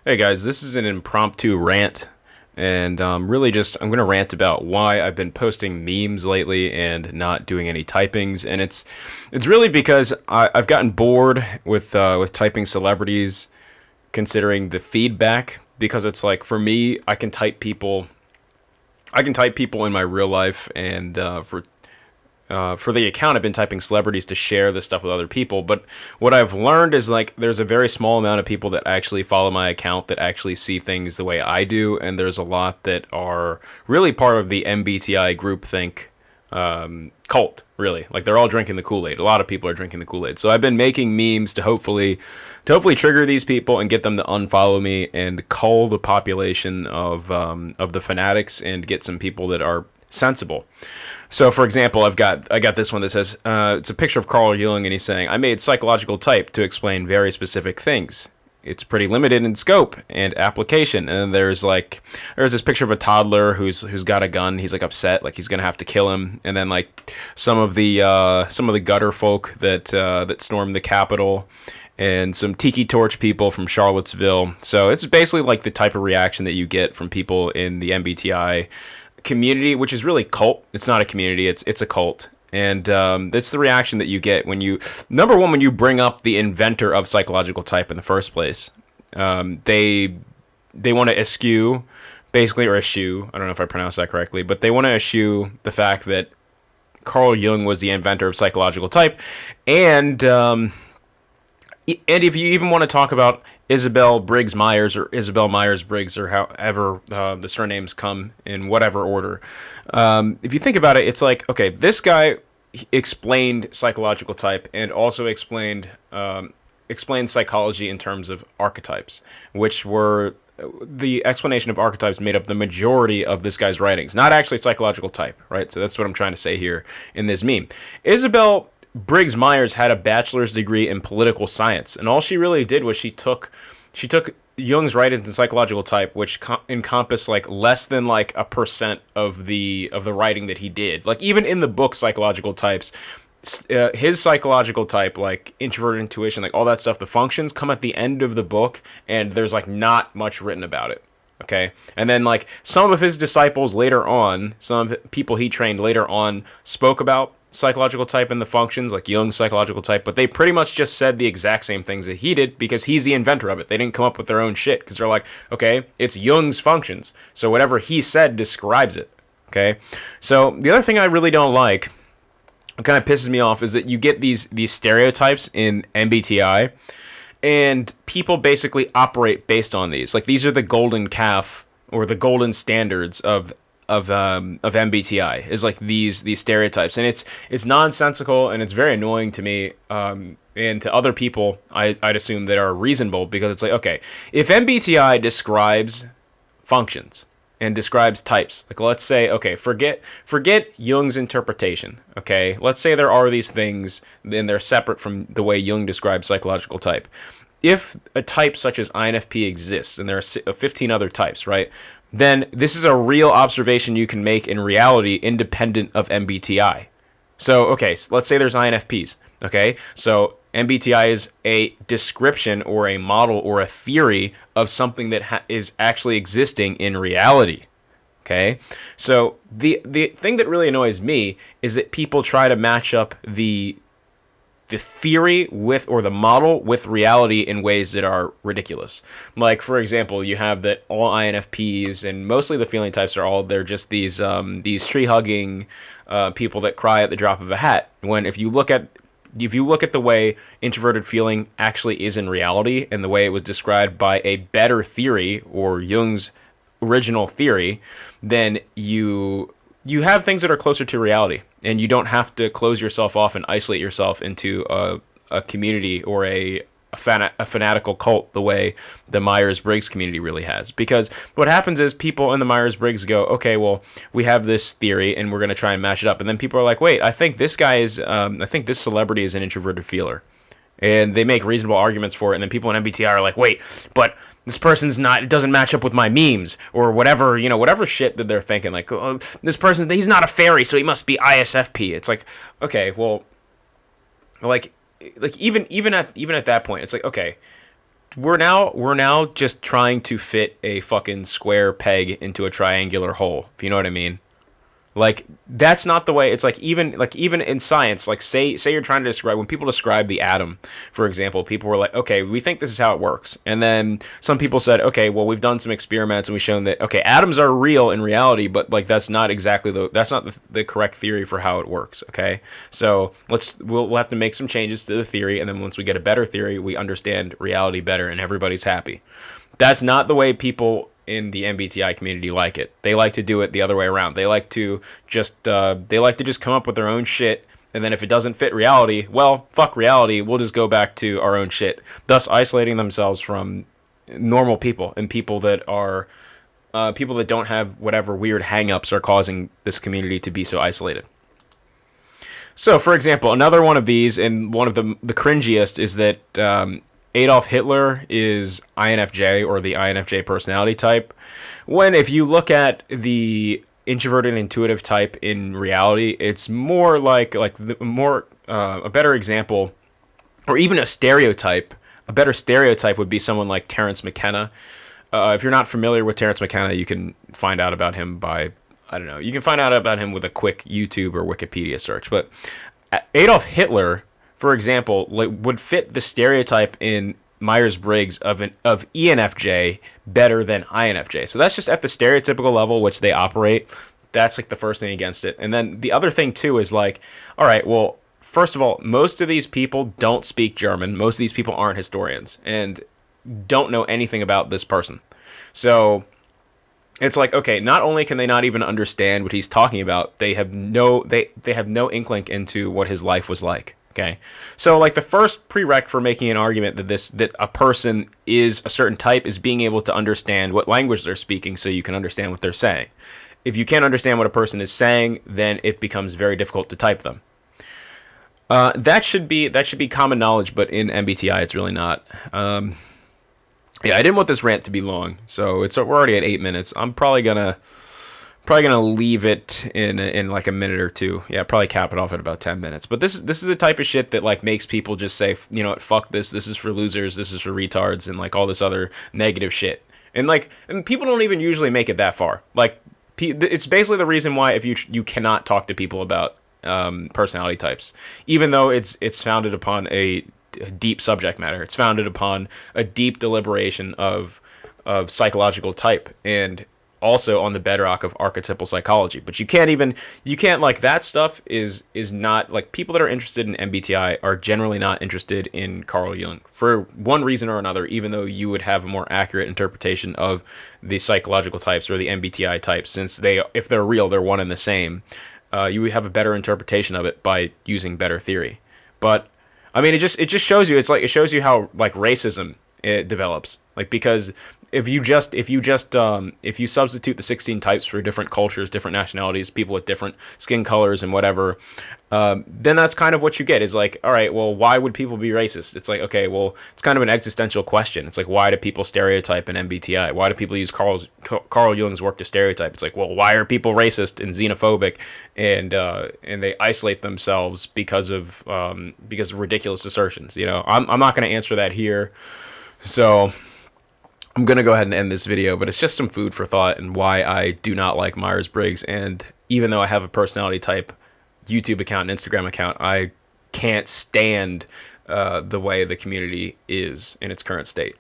Hey guys, this is an impromptu rant, and really just I'm gonna rant about why I've been posting memes lately and not doing any typings, and it's really because I've gotten bored with typing celebrities, considering the feedback. Because it's like for me, I can type people in my real life, and for the account, I've been typing celebrities to share this stuff with other people. But what I've learned is like there's a very small amount of people that actually follow my account that actually see things the way I do, and there's a lot that are really part of the MBTI groupthink cult. Really, like they're all drinking the Kool-Aid. A lot of people are drinking the Kool-Aid. So I've been making memes to hopefully trigger these people and get them to unfollow me and cull the population of the fanatics and get some people that are sensible. So, for example, I got this one that says it's a picture of Carl Jung, and he's saying, "I made psychological type to explain very specific things. It's pretty limited in scope and application." And there's this picture of a toddler who's got a gun. He's like upset, like he's gonna have to kill him. And then like some of the gutter folk that stormed the Capitol, and some tiki torch people from Charlottesville. So it's basically like the type of reaction that you get from people in the MBTI community, which is really cult. It's not a community. It's a cult, and that's the reaction that you get when you number one when you bring up the inventor of psychological type in the first place. They want to eschew, basically, or eschew. I don't know if I pronounced that correctly, but they want to eschew the fact that Carl Jung was the inventor of psychological type, and and if you even want to talk about Isabel Briggs Myers or Isabel Myers Briggs or however the surnames come in whatever order, if you think about it, it's like, okay, this guy explained psychological type and also explained psychology in terms of archetypes, which were the explanation of archetypes made up the majority of this guy's writings, not actually psychological type, right? So that's what I'm trying to say here in this meme. Isabel Briggs Myers had a bachelor's degree in political science, and all she really did was she took Jung's writings in psychological type, which encompass like less than like a percent of the writing that he did. Like even in the book Psychological Types, his psychological type, like introverted intuition, like all that stuff, the functions come at the end of the book, and there's like not much written about it. Okay, and then like some of his disciples later on, some of people he trained later on spoke about psychological type and the functions, like Jung's psychological type, but they pretty much just said the exact same things that he did because he's the inventor of it. They didn't come up with their own shit because they're like, okay, it's Jung's functions, so whatever he said describes it. Okay, so the other thing I really don't like, it kind of pisses me off, is that you get these stereotypes in MBTI, and people basically operate based on these. Like these are the golden calf or the golden standards of MBTI, is like these stereotypes, and it's nonsensical, and it's very annoying to me, and to other people I'd assume that are reasonable, because it's like, okay, if MBTI describes functions and describes types, like let's say, okay, forget Jung's interpretation, okay, let's say there are these things and they're separate from the way Jung describes psychological type. If a type such as INFP exists, and there are 15 other types, right, then this is a real observation you can make in reality independent of MBTI. So, okay, so let's say there's INFPs, okay? So MBTI is a description or a model or a theory of something that is actually existing in reality, okay? So the thing that really annoys me is that people try to match up the theory with, or the model with, reality in ways that are ridiculous. Like, for example, you have that all INFPs and mostly the feeling types they're just these tree hugging people that cry at the drop of a hat. When if you look at the way introverted feeling actually is in reality, and the way it was described by a better theory or Jung's original theory, then you have things that are closer to reality, and you don't have to close yourself off and isolate yourself into a community or a fanatical cult the way the Myers-Briggs community really has. Because what happens is people in the Myers-Briggs go, okay, well, we have this theory and we're going to try and match it up. And then people are like, wait, I think this celebrity is an introverted feeler. And they make reasonable arguments for it. And then people in MBTI are like, wait, but this person's not, it doesn't match up with my memes, or whatever, whatever shit that they're thinking. Like, oh, this person, he's not a fairy, so he must be ISFP. It's like, okay, well, like even at that point, it's like, okay, we're now just trying to fit a fucking square peg into a triangular hole, if you know what I mean. Like that's not the way. It's like even in science, like say you're trying to describe, when people describe the atom, for example, people were like, okay, we think this is how it works, and then some people said, okay, well, we've done some experiments and we've shown that, okay, atoms are real in reality, but like that's not exactly the correct theory for how it works. Okay, so we'll have to make some changes to the theory, and then once we get a better theory, we understand reality better, and everybody's happy. That's not the way people in the MBTI community like it. They like to do it the other way around. They like to just come up with their own shit, and then if it doesn't fit reality, well, fuck reality. We'll just go back to our own shit, thus isolating themselves from normal people and people that don't have whatever weird hangups are causing this community to be so isolated. So, for example, another one of these, and one of the cringiest, is that Adolf Hitler is INFJ, or the INFJ personality type. When if you look at the introverted intuitive type in reality, it's more a better example, or even a stereotype. A better stereotype would be someone like Terence McKenna. If you're not familiar with Terence McKenna, you can find out about him by, I don't know, you can find out about him with a quick YouTube or Wikipedia search. But Adolf Hitler, for example, would fit the stereotype in Myers-Briggs of ENFJ better than INFJ. So that's just at the stereotypical level which they operate. That's like the first thing against it. And then the other thing too is like, all right, well, first of all, most of these people don't speak German. Most of these people aren't historians and don't know anything about this person. So it's like, okay, not only can they not even understand what he's talking about, they have no inkling into what his life was like. Okay, so like the first prereq for making an argument that a person is a certain type is being able to understand what language they're speaking, so you can understand what they're saying. If you can't understand what a person is saying, then it becomes very difficult to type them. That should be common knowledge, but in MBTI, it's really not. Yeah, I didn't want this rant to be long, so we're already at 8 minutes. I'm probably gonna leave it in like a minute or two. Yeah, probably cap it off at about 10 minutes. But this is the type of shit that like makes people just say, you know what, fuck this. This is for losers. This is for retards, and like all this other negative shit. And people don't even usually make it that far. Like it's basically the reason why if you cannot talk to people about personality types, even though it's founded upon a deep subject matter. It's founded upon a deep deliberation of psychological type, and also on the bedrock of archetypal psychology. But you can't like that stuff is not like, people that are interested in MBTI are generally not interested in Carl Jung for one reason or another, even though you would have a more accurate interpretation of the psychological types or the MBTI types, since if they're real, they're one and the same. You would have a better interpretation of it by using better theory. But I mean, it just shows you, it shows you how like racism it develops, like, because if you substitute the 16 types for different cultures, different nationalities, people with different skin colors and whatever, then that's kind of what you get, is like, all right, well, why would people be racist? It's like, okay, well, it's kind of an existential question. It's like, why do people stereotype in MBTI? Why do people use Carl Jung's work to stereotype? It's like, well, why are people racist and xenophobic, and they isolate themselves because of ridiculous assertions? You know, I'm not going to answer that here, so I'm going to go ahead and end this video, but it's just some food for thought and why I do not like Myers-Briggs. And even though I have a personality type YouTube account and Instagram account, I can't stand the way the community is in its current state.